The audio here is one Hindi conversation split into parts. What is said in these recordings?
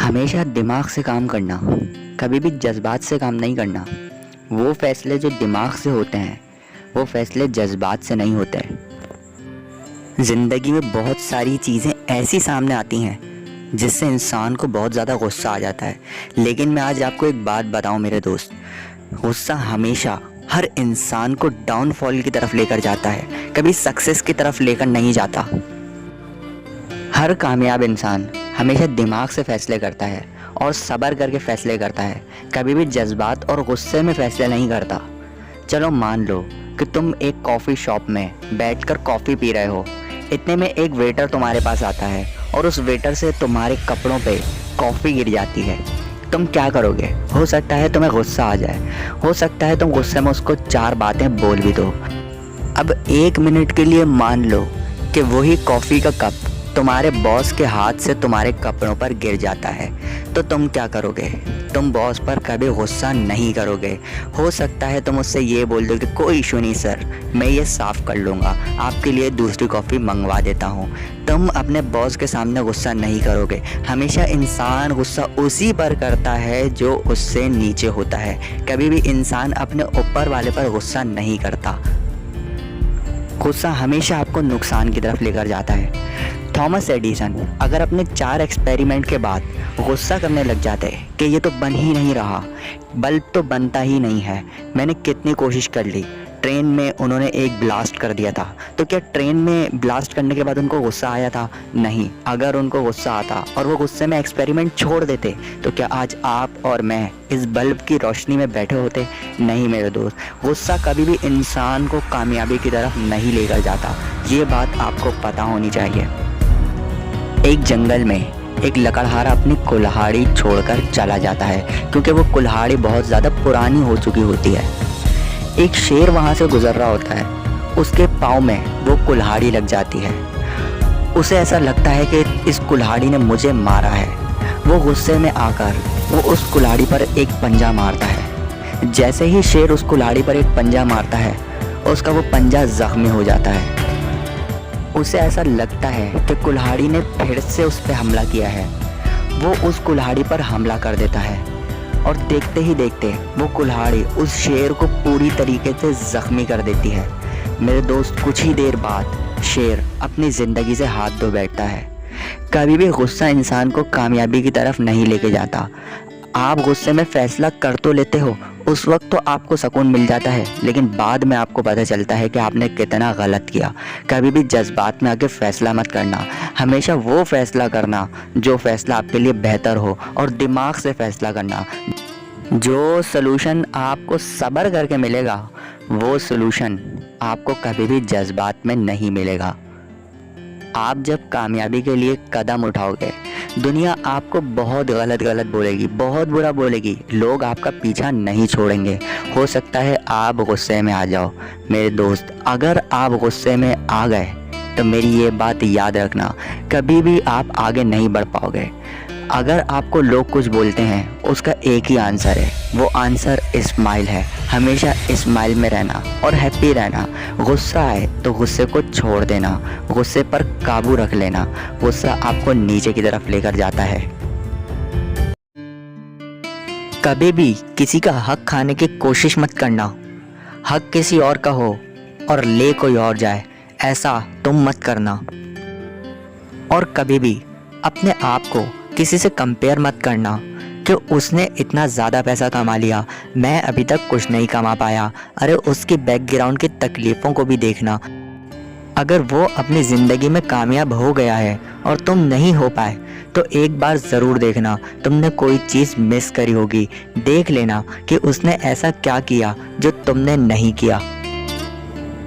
हमेशा दिमाग से काम करना, कभी भी जज्बात से काम नहीं करना। वो फैसले जो दिमाग से होते हैं वो फैसले जज्बात से नहीं होते। ज़िंदगी में बहुत सारी चीज़ें ऐसी सामने आती हैं जिससे इंसान को बहुत ज़्यादा गुस्सा आ जाता है। लेकिन मैं आज आपको एक बात बताऊं मेरे दोस्त, गुस्सा हमेशा हर इंसान को डाउनफॉल की तरफ लेकर जाता है, कभी सक्सेस की तरफ लेकर नहीं जाता। हर कामयाब इंसान हमेशा दिमाग से फैसले करता है और सब्र करके फैसले करता है, कभी भी जज्बात और गुस्से में फैसले नहीं करता। चलो मान लो कि तुम एक कॉफ़ी शॉप में बैठकर कॉफ़ी पी रहे हो, इतने में एक वेटर तुम्हारे पास आता है और उस वेटर से तुम्हारे कपड़ों पे कॉफ़ी गिर जाती है। तुम क्या करोगे? हो सकता है तुम्हें गुस्सा आ जाए, हो सकता है तुम गुस्से में उसको 4 बातें बोल भी दो। अब 1 मिनट के लिए मान लो कि वही कॉफ़ी का कप तुम्हारे बॉस के हाथ से तुम्हारे कपड़ों पर गिर जाता है, तो तुम क्या करोगे? तुम बॉस पर कभी गुस्सा नहीं करोगे। हो सकता है तुम उससे ये बोल दो कि कोई इशू नहीं सर, मैं ये साफ़ कर लूँगा, आपके लिए दूसरी कॉफ़ी मंगवा देता हूँ। तुम अपने बॉस के सामने गुस्सा नहीं करोगे। हमेशा इंसान गुस्सा उसी पर करता है जो उससे नीचे होता है, कभी भी इंसान अपने ऊपर वाले पर गुस्सा नहीं करता। गुस्सा हमेशा आपको नुकसान की तरफ लेकर जाता है। थॉमस एडिसन अगर अपने 4 एक्सपेरिमेंट के बाद गुस्सा करने लग जाते कि ये तो बन ही नहीं रहा, बल्ब तो बनता ही नहीं है, मैंने कितनी कोशिश कर ली, ट्रेन में उन्होंने एक ब्लास्ट कर दिया था, तो क्या ट्रेन में ब्लास्ट करने के बाद उनको गुस्सा आया था? नहीं। अगर उनको गुस्सा आता और वो गुस्से में एक्सपेरिमेंट छोड़ देते तो क्या आज आप और मैं इस बल्ब की रोशनी में बैठे होते? नहीं मेरे दोस्त, गुस्सा कभी भी इंसान को कामयाबी की तरफ नहीं लेकर जाता। ये बात आपको पता होनी चाहिए। एक जंगल में एक लकड़हारा अपनी कुल्हाड़ी छोड़कर चला जाता है क्योंकि वो कुल्हाड़ी बहुत ज़्यादा पुरानी हो चुकी होती है। एक शेर वहाँ से गुजर रहा होता है, उसके पाँव में वो कुल्हाड़ी लग जाती है। उसे ऐसा लगता है कि इस कुल्हाड़ी ने मुझे मारा है। वो गुस्से में आकर वो उस कुल्हाड़ी पर एक पंजा मारता है। जैसे ही शेर उस कुल्हाड़ी पर एक पंजा मारता है, उसका वो पंजा ज़ख्मी हो जाता है। उसे ऐसा लगता है कि कुल्हाड़ी ने फिर से उस पर हमला किया है। वो उस कुल्हाड़ी पर हमला कर देता है और देखते ही देखते वो कुल्हाड़ी उस शेर को पूरी तरीके से ज़ख्मी कर देती है। मेरे दोस्त, कुछ ही देर बाद शेर अपनी ज़िंदगी से हाथ धो बैठता है। कभी भी गुस्सा इंसान को कामयाबी की तरफ नहीं लेके जाता। आप गुस्से में फ़ैसला कर तो लेते हो, उस वक्त तो आपको सुकून मिल जाता है, लेकिन बाद में आपको पता चलता है कि आपने कितना गलत किया। कभी भी जज्बात में आके फ़ैसला मत करना, हमेशा वो फ़ैसला करना जो फ़ैसला आपके लिए बेहतर हो, और दिमाग से फ़ैसला करना। जो सलूशन आपको सब्र करके मिलेगा वो सलूशन आपको कभी भी जज्बात में नहीं मिलेगा। आप जब कामयाबी के लिए कदम उठाओगे, दुनिया आपको बहुत गलत बोलेगी, बहुत बुरा बोलेगी, लोग आपका पीछा नहीं छोड़ेंगे। हो सकता है आप गुस्से में आ जाओ। मेरे दोस्त, अगर आप गुस्से में आ गए तो मेरी ये बात याद रखना, कभी भी आप आगे नहीं बढ़ पाओगे। अगर आपको लोग कुछ बोलते हैं, उसका एक ही आंसर है, वो आंसर स्माइल है। हमेशा स्माइल में रहना और हैप्पी रहना। गुस्सा आए तो गुस्से को छोड़ देना, गुस्से पर काबू रख लेना। गुस्सा आपको नीचे की तरफ लेकर जाता है। कभी भी किसी का हक खाने की कोशिश मत करना। हक किसी और का हो और ले कोई और जाए, ऐसा तुम मत करना। और कभी भी अपने आप को किसी से कंपेयर मत करना कि उसने इतना ज़्यादा पैसा कमा लिया, मैं अभी तक कुछ नहीं कमा पाया। अरे उसकी बैकग्राउंड की तकलीफ़ों को भी देखना। अगर वो अपनी ज़िंदगी में कामयाब हो गया है और तुम नहीं हो पाए, तो एक बार ज़रूर देखना, तुमने कोई चीज़ मिस करी होगी। देख लेना कि उसने ऐसा क्या किया जो तुमने नहीं किया।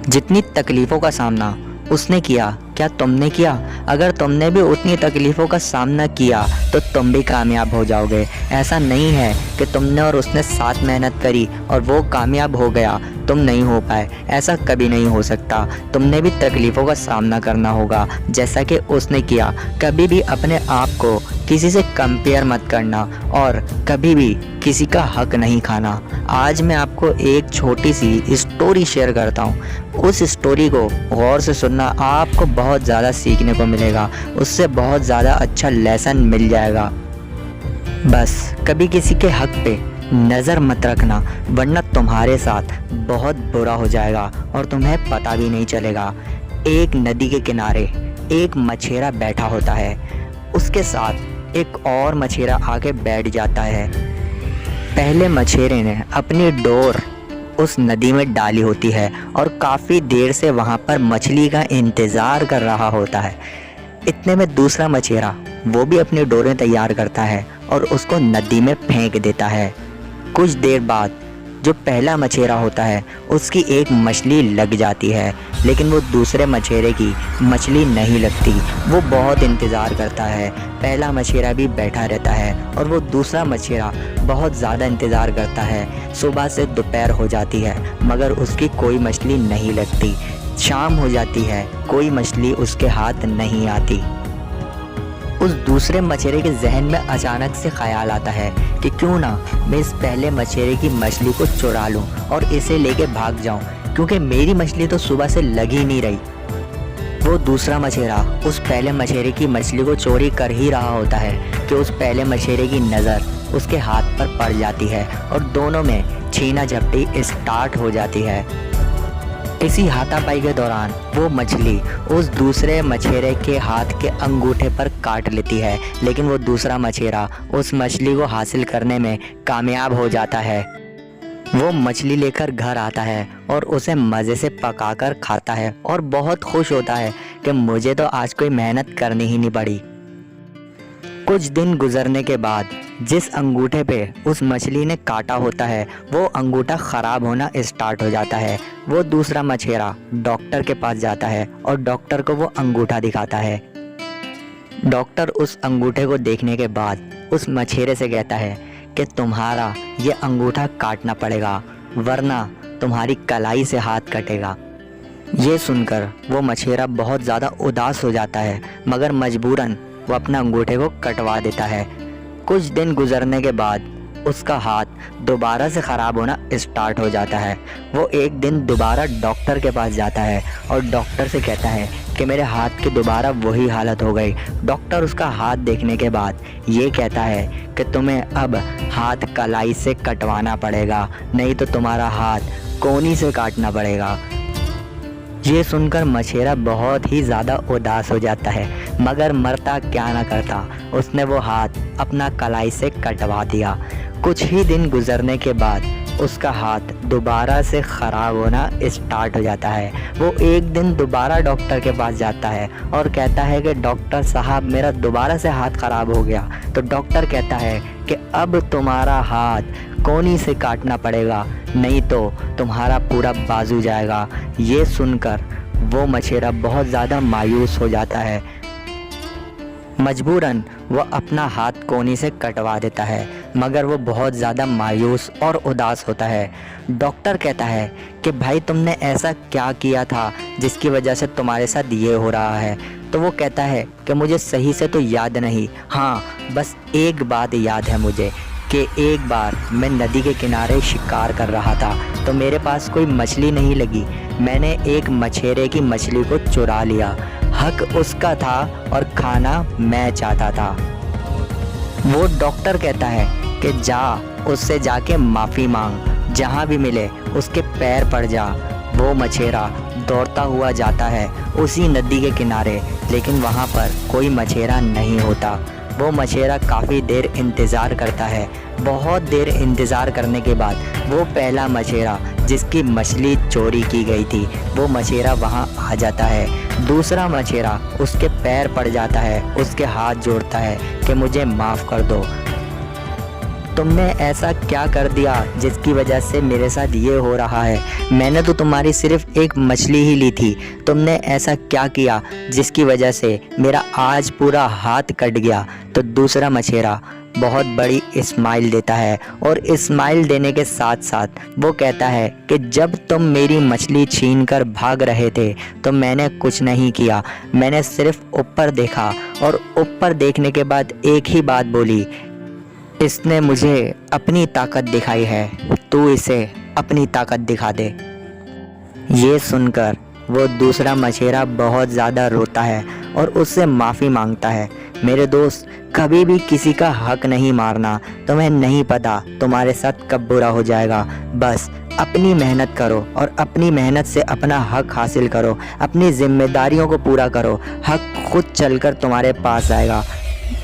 जितनी तकलीफ़ों का सामना उसने किया, क्या तुमने किया? अगर तुमने भी उतनी तकलीफ़ों का सामना किया तो तुम भी कामयाब हो जाओगे। ऐसा नहीं है कि तुमने और उसने साथ मेहनत करी और वो कामयाब हो गया, तुम नहीं हो पाए, ऐसा कभी नहीं हो सकता। तुमने भी तकलीफ़ों का सामना करना होगा जैसा कि उसने किया। कभी भी अपने आप को किसी से कंपेयर मत करना और कभी भी किसी का हक नहीं खाना। आज मैं आपको एक छोटी सी स्टोरी शेयर करता हूँ। उस स्टोरी को गौर से सुनना, आपको बहुत ज़्यादा सीखने को मिलेगा, उससे बहुत ज़्यादा अच्छा लेसन मिल जाएगा। बस कभी किसी के हक पे नज़र मत रखना, वरना तुम्हारे साथ बहुत बुरा हो जाएगा और तुम्हें पता भी नहीं चलेगा। एक नदी के किनारे एक मछेरा बैठा होता है, उसके साथ एक और मछेरा आके बैठ जाता है। पहले मछेरे ने अपनी डोर उस नदी में डाली होती है और काफ़ी देर से वहाँ पर मछली का इंतज़ार कर रहा होता है। इतने में दूसरा मछेरा वो भी अपनी डोरें तैयार करता है और उसको नदी में फेंक देता है। कुछ देर बाद जो पहला मछेरा होता है उसकी एक मछली लग जाती है, लेकिन वो दूसरे मछेरे की मछली नहीं लगती। वो बहुत इंतज़ार करता है, पहला मछेरा भी बैठा रहता है और वो दूसरा मछेरा बहुत ज़्यादा इंतज़ार करता है। सुबह से दोपहर हो जाती है मगर उसकी कोई मछली नहीं लगती। शाम हो जाती है, कोई मछली उसके हाथ नहीं आती। उस दूसरे मछेरे के जहन में अचानक से ख्याल आता है कि क्यों ना मैं इस पहले मछेरे की मछली को चुरा लूं और इसे लेके भाग जाऊं, क्योंकि मेरी मछली तो सुबह से लग ही नहीं रही। वो दूसरा मछेरा उस पहले मछेरे की मछली को चोरी कर ही रहा होता है कि उस पहले मछेरे की नज़र उसके हाथ पर पड़ जाती है और दोनों में छीना झपटी स्टार्ट हो जाती है। इसी हाथापाई के दौरान वो मछली उस दूसरे मछेरे के हाथ के अंगूठे पर काट लेती है, लेकिन वो दूसरा मछेरा उस मछली को हासिल करने में कामयाब हो जाता है। वो मछली लेकर घर आता है और उसे मज़े से पकाकर खाता है और बहुत खुश होता है कि मुझे तो आज कोई मेहनत करनी ही नहीं पड़ी। कुछ दिन गुजरने के बाद जिस अंगूठे पे उस मछली ने काटा होता है वो अंगूठा ख़राब होना स्टार्ट हो जाता है। वो दूसरा मछेरा डॉक्टर के पास जाता है और डॉक्टर को वो अंगूठा दिखाता है। डॉक्टर उस अंगूठे को देखने के बाद उस मछेरे से कहता है कि तुम्हारा ये अंगूठा काटना पड़ेगा, वरना तुम्हारी कलाई से हाथ कटेगा। ये सुनकर वो मछेरा बहुत ज़्यादा उदास हो जाता है, मगर मजबूरन वो अपना अंगूठे को कटवा देता है। कुछ दिन गुजरने के बाद उसका हाथ दोबारा से ख़राब होना स्टार्ट हो जाता है। वो एक दिन दोबारा डॉक्टर के पास जाता है और डॉक्टर से कहता है कि मेरे हाथ की दोबारा वही हालत हो गई। डॉक्टर उसका हाथ देखने के बाद ये कहता है कि तुम्हें अब हाथ कलाई से कटवाना पड़ेगा, नहीं तो तुम्हारा हाथ कोनी से काटना पड़ेगा। ये सुनकर मछेरा बहुत ही ज़्यादा उदास हो जाता है, मगर मरता क्या ना करता, उसने वो हाथ अपना कलाई से कटवा दिया। कुछ ही दिन गुजरने के बाद उसका हाथ दोबारा से ख़राब होना स्टार्ट हो जाता है। वो एक दिन दोबारा डॉक्टर के पास जाता है और कहता है कि डॉक्टर साहब मेरा दोबारा से हाथ ख़राब हो गया। तो डॉक्टर कहता है कि अब तुम्हारा हाथ कोनी से काटना पड़ेगा, नहीं तो तुम्हारा पूरा बाजू जाएगा। ये सुनकर वो मछेरा बहुत ज़्यादा मायूस हो जाता है। मजबूरन वो अपना हाथ कोनी से कटवा देता है, मगर वो बहुत ज़्यादा मायूस और उदास होता है। डॉक्टर कहता है कि भाई तुमने ऐसा क्या किया था जिसकी वजह से तुम्हारे साथ ये हो रहा है। तो वो कहता है कि मुझे सही से तो याद नहीं, हाँ बस एक बात याद है मुझे कि एक बार मैं नदी के किनारे शिकार कर रहा था तो मेरे पास कोई मछली नहीं लगी। मैंने एक मछेरे की मछली को चुरा लिया। हक उसका था और खाना मैं चाहता था। वो डॉक्टर कहता है कि जा उससे जाके माफ़ी मांग, जहाँ भी मिले उसके पैर पड़ जा। वो मछेरा दौड़ता हुआ जाता है उसी नदी के किनारे, लेकिन वहाँ पर कोई मछेरा नहीं होता। वो मछेरा काफ़ी देर इंतज़ार करता है। बहुत देर इंतज़ार करने के बाद वो पहला मछेरा जिसकी मछली चोरी की गई थी वो मछेरा वहाँ आ जाता है। दूसरा मछेरा उसके पैर पड़ जाता है, उसके हाथ जोड़ता है कि मुझे माफ़ कर दो, तुमने ऐसा क्या कर दिया जिसकी वजह से मेरे साथ ये हो रहा है। मैंने तो तुम्हारी सिर्फ एक मछली ही ली थी, तुमने ऐसा क्या किया जिसकी वजह से मेरा आज पूरा हाथ कट गया। तो दूसरा मछेरा बहुत बड़ी स्माइल देता है और स्माइल देने के साथ साथ वो कहता है कि जब तुम मेरी मछली छीन कर भाग रहे थे तो मैंने कुछ नहीं किया, मैंने सिर्फ ऊपर देखा और ऊपर देखने के बाद एक ही बात बोली, इसने मुझे अपनी ताकत दिखाई है, तू इसे अपनी ताकत दिखा दे। ये सुनकर वो दूसरा मछेरा बहुत ज़्यादा रोता है और उससे माफ़ी मांगता है, मेरे दोस्त, कभी भी किसी का हक नहीं मारना। तुम्हें नहीं पता तुम्हारे साथ कब बुरा हो जाएगा। बस अपनी मेहनत करो और अपनी मेहनत से अपना हक हासिल करो। अपनी जिम्मेदारियों को पूरा करो। हक खुद चलकर तुम्हारे पास आएगा।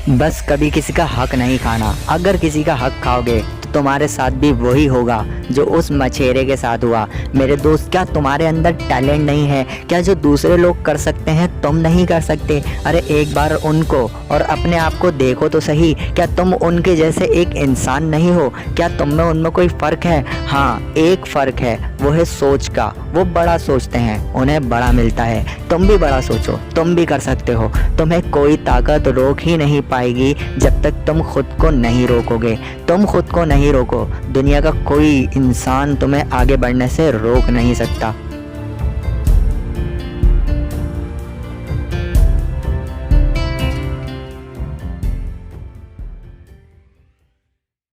बस कभी किसी का हक नहीं खाना। अगर किसी का हक खाओगे तो तुम्हारे साथ भी वही होगा जो उस मछेरे के साथ हुआ। मेरे दोस्त, क्या तुम्हारे अंदर टैलेंट नहीं है? क्या जो दूसरे लोग कर सकते हैं तुम नहीं कर सकते? अरे एक बार उनको और अपने आप को देखो तो सही। क्या तुम उनके जैसे एक इंसान नहीं हो? क्या तुम में उनमें कोई फ़र्क है? हाँ, एक फ़र्क है, वो है सोच का। वो बड़ा सोचते हैं, उन्हें बड़ा मिलता है। तुम भी बड़ा सोचो, तुम भी कर सकते हो। तुम्हें कोई ताकत रोक ही नहीं पाएगी जब तक तुम खुद को नहीं रोकोगे। तुम खुद को नहीं रोको, दुनिया का कोई इंसान तुम्हें आगे बढ़ने से रोक नहीं सकता।